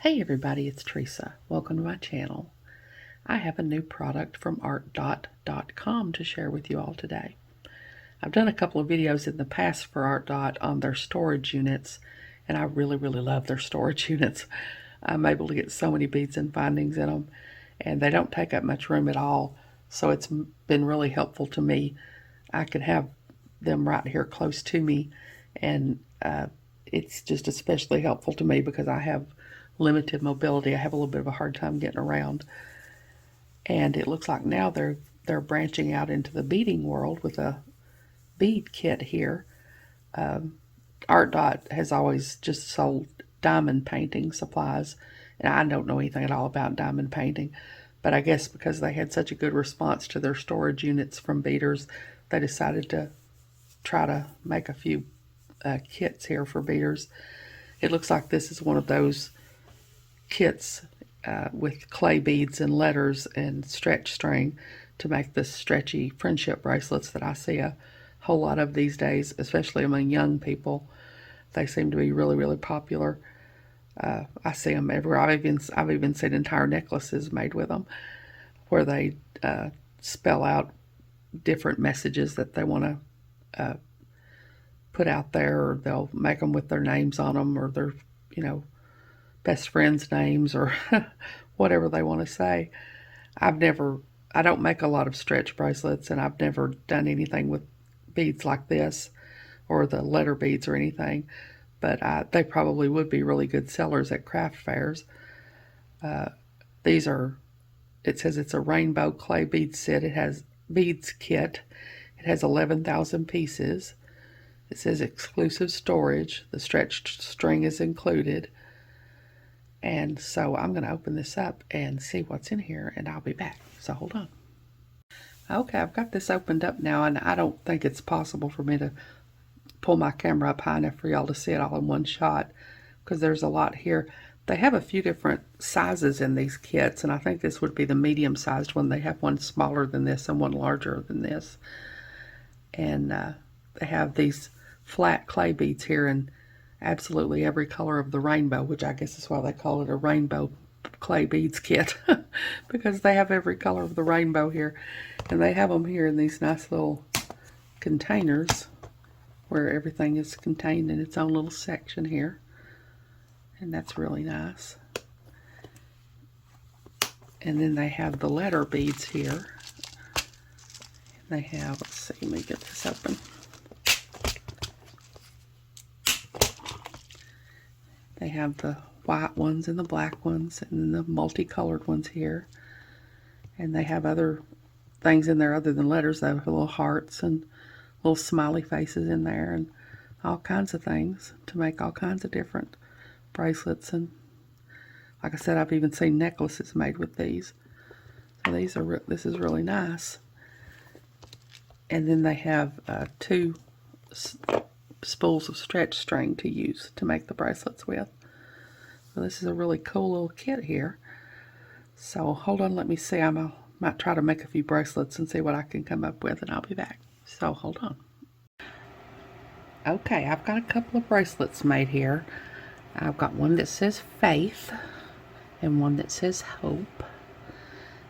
Hey everybody, it's Teresa. Welcome to my channel. I have a new product from ARTDOT.com to share with you all today. I've done a couple of videos in the past for ARTDOT on their storage units, and I really love their storage units. I'm able to get so many beads and findings in them, and they don't take up much room at all, so it's been really helpful to me. I can have them right here close to me, and it's just especially helpful to me because I have limited mobility. I have a little bit of a hard time getting around. And it looks like now they're branching out into the beading world with a bead kit here. ArtDot has always just sold diamond painting supplies, and I don't know anything at all about diamond painting, but I guess because they had such a good response to their storage units from beaders, they decided to try to make a few kits here for beaders. It looks like this is one of those kits with clay beads and letters and stretch string to make the stretchy friendship bracelets that I see a whole lot of these days, especially among young people. They seem to be really popular. I see them everywhere. I've even seen entire necklaces made with them where they spell out different messages that they want to put out there, or they'll make them with their names on them, or their best friends' names, or whatever they want to say. I don't make a lot of stretch bracelets, and I've never done anything with beads like this, or the letter beads or anything, but they probably would be really good sellers at craft fairs. These are, it says it's a rainbow clay bead set. It has beads kit. It has 11,000 pieces. It says exclusive storage. The stretched string is included. And so I'm going to open this up and see what's in here, and I'll be back. So hold on. Okay, I've got this opened up now, and I don't think it's possible for me to pull my camera up high enough for y'all to see it all in one shot, because there's a lot here. They have a few different sizes in these kits, and I think this would be the medium-sized one. They have one smaller than this and one larger than this. And they have these flat clay beads here, and absolutely every color of the rainbow, which I guess is why they call it a rainbow clay beads kit, because they have every color of the rainbow here. And they have them here in these nice little containers where everything is contained in its own little section here, and that's really nice. And then they have the letter beads here. They have, let's see, let me get this open. They have the white ones and the black ones and the multicolored ones here. And they have other things in there other than letters. They have little hearts and little smiley faces in there and all kinds of things to make all kinds of different bracelets. And like I said, I've even seen necklaces made with these. So this is really nice. And then they have two spools of stretch string to use to make the bracelets with. So this is a really cool little kit here. So hold on, let me see. Might try to make a few bracelets and see what I can come up with, and I'll be back. So hold on. Okay, I've got a couple of bracelets made here. I've got one that says faith and one that says hope.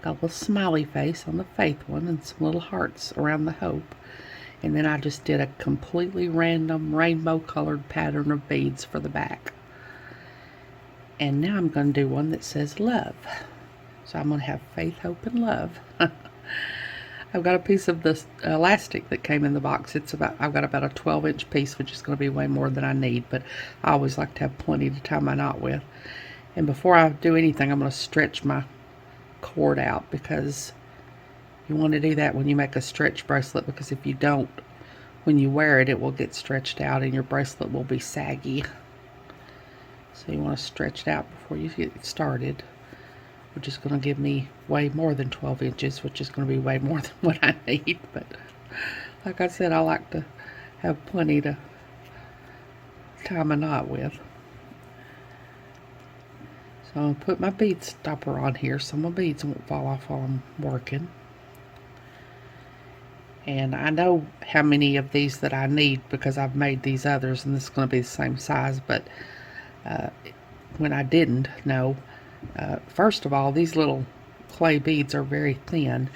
Got a little smiley face on the faith one and some little hearts around the hope. And then I just did a completely random rainbow colored pattern of beads for the back. And now I'm going to do one that says love. So I'm going to have faith, hope, and love. I've got a piece of this elastic that came in the box. I've got about a 12-inch piece, which is going to be way more than I need, but I always like to have plenty to tie my knot with. And before I do anything, I'm going to stretch my cord out, because you want to do that when you make a stretch bracelet, because if you don't, when you wear it, it will get stretched out and your bracelet will be saggy. So you want to stretch it out before you get started, which is going to give me way more than 12 inches, which is going to be way more than what I need. But like I said, I like to have plenty to tie my knot with. So I'm going to put my bead stopper on here so my beads won't fall off while I'm working. And I know how many of these that I need because I've made these others, and this is going to be the same size, but when I didn't know. First of all, these little clay beads are very thin,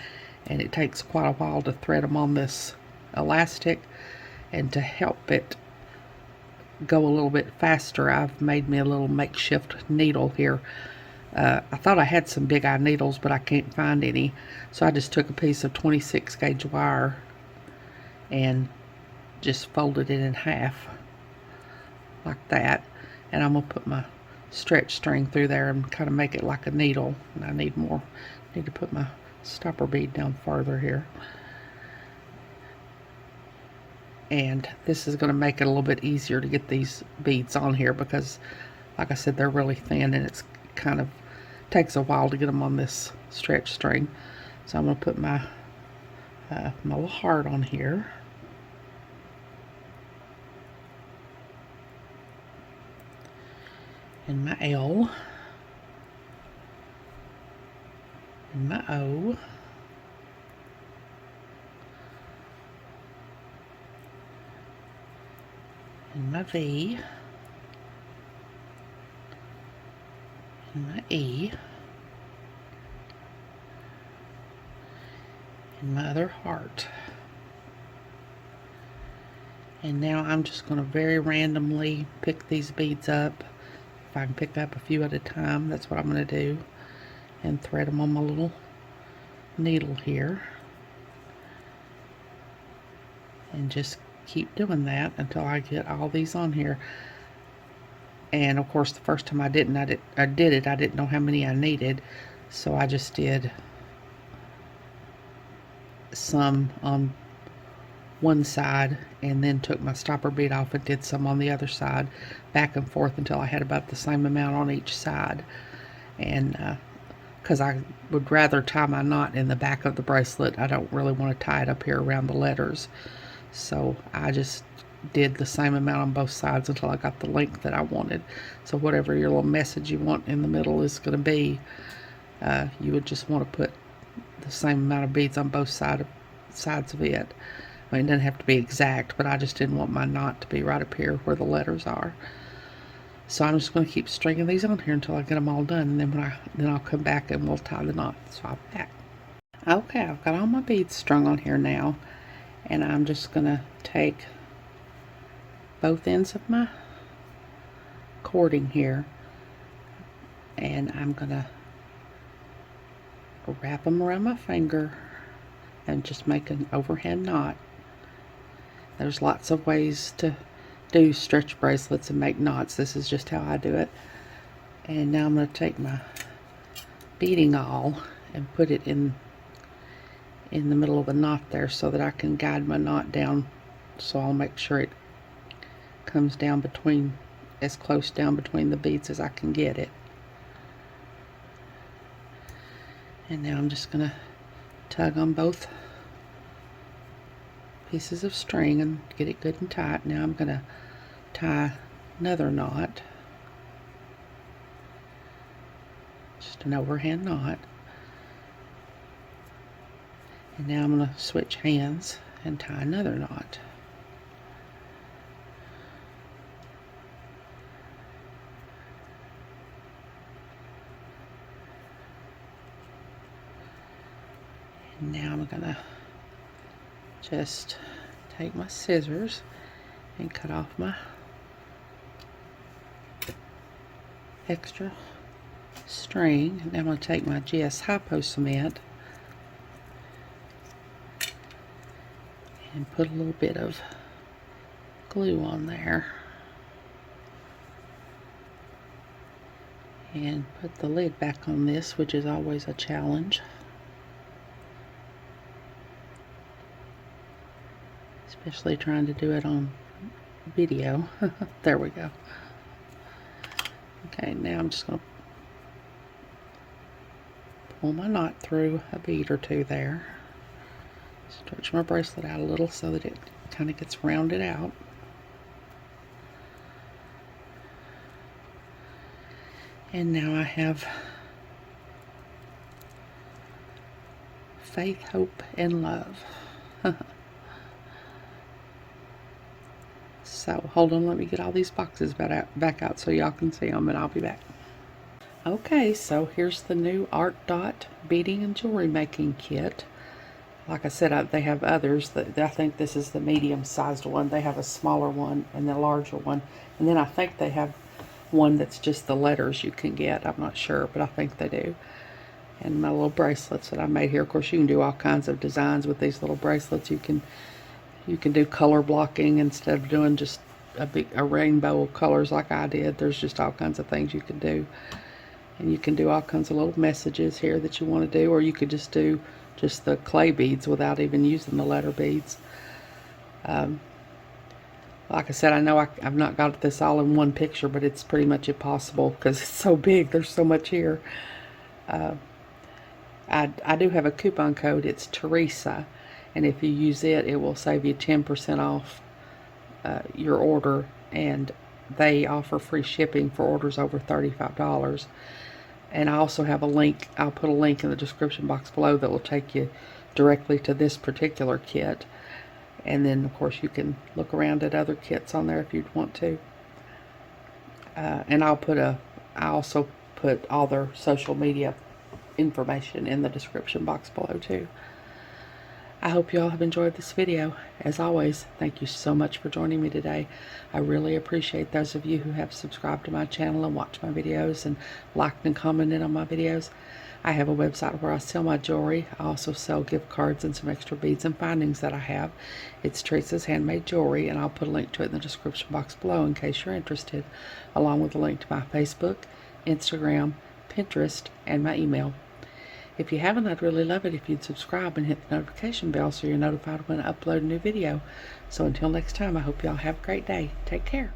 and it takes quite a while to thread them on this elastic. And to help it go a little bit faster, I've made me a little makeshift needle here. I thought I had some big eye needles, but I can't find any, so I just took a piece of 26 gauge wire and just folded it in half like that. And I'm gonna put my stretch string through there and kind of make it like a needle. And I need to put my stopper bead down further here. And this is going to make it a little bit easier to get these beads on here, because like I said, they're really thin, and it's kind of takes a while to get them on this stretch string. So I'm going to put my my little heart on here, and my L, and my O, and my V, and my E, and my other heart. And now I'm just going to very randomly pick these beads up. If I can pick up a few at a time, that's what I'm going to do, and thread them on my little needle here, and just keep doing that until I get all these on here. And of course, the first time I did it, I didn't know how many I needed, so I just did some on one side and then took my stopper bead off and did some on the other side, back and forth until I had about the same amount on each side. And because I would rather tie my knot in the back of the bracelet, I don't really want to tie it up here around the letters. So I just did the same amount on both sides until I got the length that I wanted. So whatever your little message you want in the middle is going to be, you would just want to put the same amount of beads on both sides of it. I mean, it doesn't have to be exact, but I just didn't want my knot to be right up here where the letters are. So I'm just going to keep stringing these on here until I get them all done, and then I'll come back and we'll tie the knot. So I'll be back. Okay, I've got all my beads strung on here now, and I'm just going to take both ends of my cording here, and I'm going to wrap them around my finger and just make an overhand knot. There's lots of ways to do stretch bracelets and make knots. This is just how I do it. And now I'm going to take my beading awl and put it in the middle of the knot there so that I can guide my knot down. So I'll make sure it comes down between, as close down between the beads as I can get it. And now I'm just going to tug on both pieces of string and get it good and tight. Now I'm going to tie another knot, just an overhand knot. And now I'm going to switch hands and tie another knot. And now I'm going to just take my scissors and cut off my extra string. And I'm going to take my GS Hypo cement and put a little bit of glue on there and put the lid back on this, which is always a challenge. Especially trying to do it on video. There we go. Okay, now I'm just going to pull my knot through a bead or two there. Stretch my bracelet out a little so that it kind of gets rounded out. And now I have faith, hope, and love. So hold on, let me get all these boxes back out so y'all can see them, and I'll be back. Okay, so here's the new ARTDOT beading and jewelry making kit. Like I said, they have others. I think this is the medium-sized one. They have a smaller one and the larger one. And then I think they have one that's just the letters you can get. I'm not sure, but I think they do. And my little bracelets that I made here. Of course, you can do all kinds of designs with these little bracelets. You can do color blocking instead of doing just a rainbow of colors like I did. There's just all kinds of things you can do. And you can do all kinds of little messages here that you want to do, or you could just do just the clay beads without even using the letter beads. Like I said, I know I've not got this all in one picture, but it's pretty much impossible because it's so big. There's so much here. I do have a coupon code. It's Teresa, and if you use it, it will save you 10% off your order, and they offer free shipping for orders over $35. And I also have a link. I'll put a link in the description box below that will take you directly to this particular kit. And then, of course, you can look around at other kits on there if you'd want to. And I also put all their social media information in the description box below too. I hope you all have enjoyed this video. As always, thank you so much for joining me today. I really appreciate those of you who have subscribed to my channel and watched my videos and liked and commented on my videos. I have a website where I sell my jewelry. I also sell gift cards and some extra beads and findings that I have. It's Teresa's Handmade Jewelry, and I'll put a link to it in the description box below in case you're interested, along with a link to my Facebook, Instagram, Pinterest, and my email. If you haven't, I'd really love it if you'd subscribe and hit the notification bell so you're notified when I upload a new video. So until next time, I hope y'all have a great day. Take care.